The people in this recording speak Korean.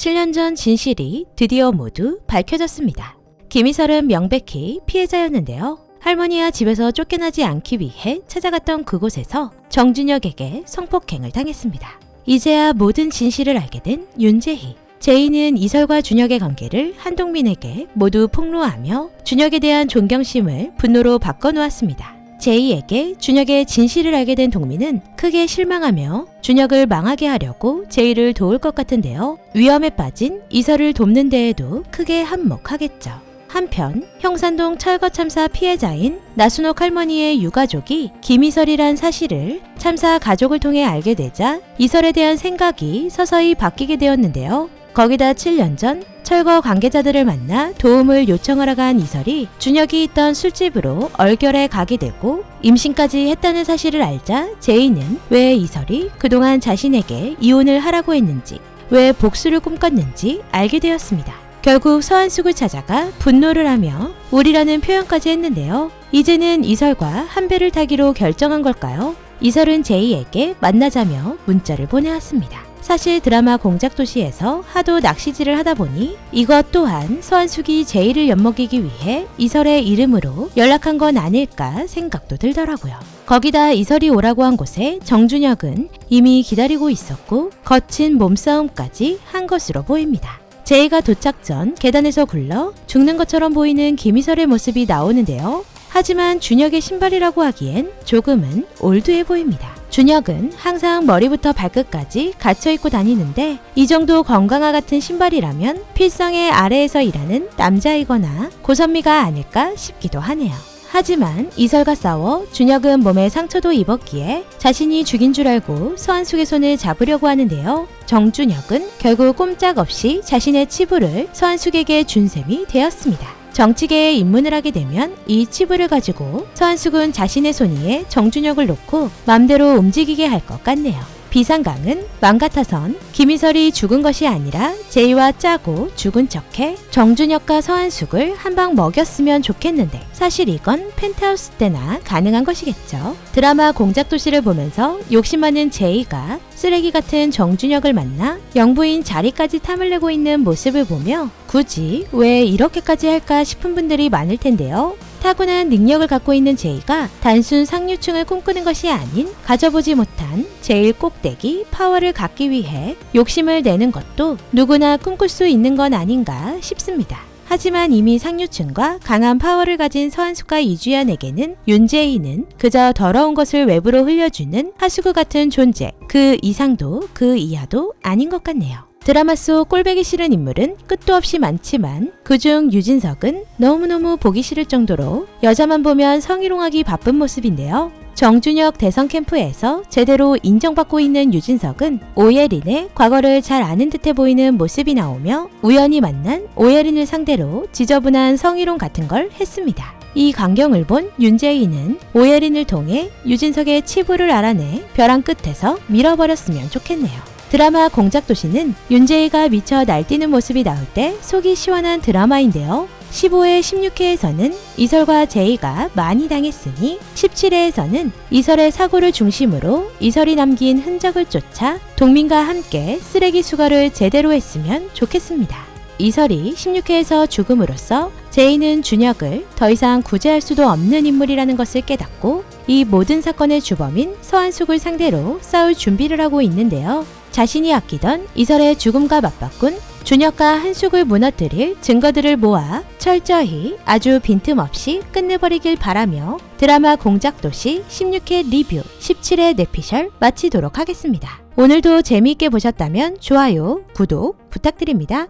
7년 전 진실이 드디어 모두 밝혀졌습니다. 김희설은 명백히 피해자였는데요. 할머니와 집에서 쫓겨나지 않기 위해 찾아갔던 그곳에서 정준혁에게 성폭행을 당했습니다. 이제야 모든 진실을 알게 된 윤재희. 제이는 이설과 준혁의 관계를 한동민에게 모두 폭로하며 준혁에 대한 존경심을 분노로 바꿔놓았습니다. 제이에게 준혁의 진실을 알게 된 동민은 크게 실망하며 준혁을 망하게 하려고 제이를 도울 것 같은데요. 위험에 빠진 이설을 돕는 데에도 크게 한몫하겠죠. 한편 형산동 철거 참사 피해자인 나순옥 할머니의 유가족이 김이설이란 사실을 참사 가족을 통해 알게 되자 이설에 대한 생각이 서서히 바뀌게 되었는데요. 거기다 7년 전 철거 관계자들을 만나 도움을 요청하러 간 이설이 준혁이 있던 술집으로 얼결에 가게 되고 임신까지 했다는 사실을 알자 제이는 왜 이설이 그동안 자신에게 이혼을 하라고 했는지, 왜 복수를 꿈꿨는지 알게 되었습니다. 결국 서한숙을 찾아가 분노를 하며 우리라는 표현까지 했는데요. 이제는 이설과 한 배를 타기로 결정한 걸까요? 이설은 제이에게 만나자며 문자를 보내왔습니다. 사실 드라마 공작도시에서 하도 낚시질을 하다 보니 이것 또한 서한숙이 제이를 엿먹이기 위해 이설의 이름으로 연락한 건 아닐까 생각도 들더라고요. 거기다 이설이 오라고 한 곳에 정준혁은 이미 기다리고 있었고 거친 몸싸움까지 한 것으로 보입니다. 제이가 도착 전 계단에서 굴러 죽는 것처럼 보이는 김희설의 모습이 나오는데요. 하지만 준혁의 신발이라고 하기엔 조금은 올드해 보입니다. 준혁은 항상 머리부터 발끝까지 갇혀 입고 다니는데 이 정도 건강화 같은 신발이라면 필성의 아래에서 일하는 남자이거나 고선미가 아닐까 싶기도 하네요. 하지만 이설과 싸워 준혁은 몸에 상처도 입었기에 자신이 죽인 줄 알고 서한숙의 손을 잡으려고 하는데요. 정준혁은 결국 꼼짝없이 자신의 치부를 서한숙에게 준 셈이 되었습니다. 정치계에 입문을 하게 되면 이 치부를 가지고 서한숙은 자신의 손 위에 정준혁을 놓고 맘대로 움직이게 할 것 같네요. 비상강은 맘 같아선 김희설이 죽은 것이 아니라 제이와 짜고 죽은 척해 정준혁과 서한숙을 한 방 먹였으면 좋겠는데 사실 이건 펜트하우스 때나 가능한 것이겠죠. 드라마 공작도시를 보면서 욕심 많은 제이가 쓰레기 같은 정준혁을 만나 영부인 자리까지 탐을 내고 있는 모습을 보며 굳이 왜 이렇게까지 할까 싶은 분들이 많을 텐데요. 타고난 능력을 갖고 있는 제이가 단순 상류층을 꿈꾸는 것이 아닌 가져보지 못한 제일 꼭대기 파워를 갖기 위해 욕심을 내는 것도 누구나 꿈꿀 수 있는 건 아닌가 싶습니다. 하지만 이미 상류층과 강한 파워를 가진 서한숙과 이주연에게는 윤재희는 그저 더러운 것을 외부로 흘려주는 하수구 같은 존재, 그 이상도 그 이하도 아닌 것 같네요. 드라마 속 꼴보기 싫은 인물은 끝도 없이 많지만 그중 유진석은 너무너무 보기 싫을 정도로 여자만 보면 성희롱하기 바쁜 모습인데요. 정준혁 대선 캠프에서 제대로 인정받고 있는 유진석은 오예린의 과거를 잘 아는 듯해 보이는 모습이 나오며 우연히 만난 오예린을 상대로 지저분한 성희롱 같은 걸 했습니다. 이 광경을 본 윤재희는 오예린을 통해 유진석의 치부를 알아내 벼랑 끝에서 밀어버렸으면 좋겠네요. 드라마 공작도시는 윤재희가 미쳐 날뛰는 모습이 나올 때 속이 시원한 드라마인데요. 15회, 16회에서는 이설과 제이가 많이 당했으니 17회에서는 이설의 사고를 중심으로 이설이 남긴 흔적을 쫓아 동민과 함께 쓰레기 수거를 제대로 했으면 좋겠습니다. 이설이 16회에서 죽음으로써 제이는 준혁을 더 이상 구제할 수도 없는 인물이라는 것을 깨닫고 이 모든 사건의 주범인 서한숙을 상대로 싸울 준비를 하고 있는데요. 자신이 아끼던 이설의 죽음과 맞바꾼 준혁과 한숙을 무너뜨릴 증거들을 모아 철저히 아주 빈틈없이 끝내버리길 바라며 드라마 공작도시 16회 리뷰 17회 뇌피셜 마치도록 하겠습니다. 오늘도 재미있게 보셨다면 좋아요, 구독 부탁드립니다.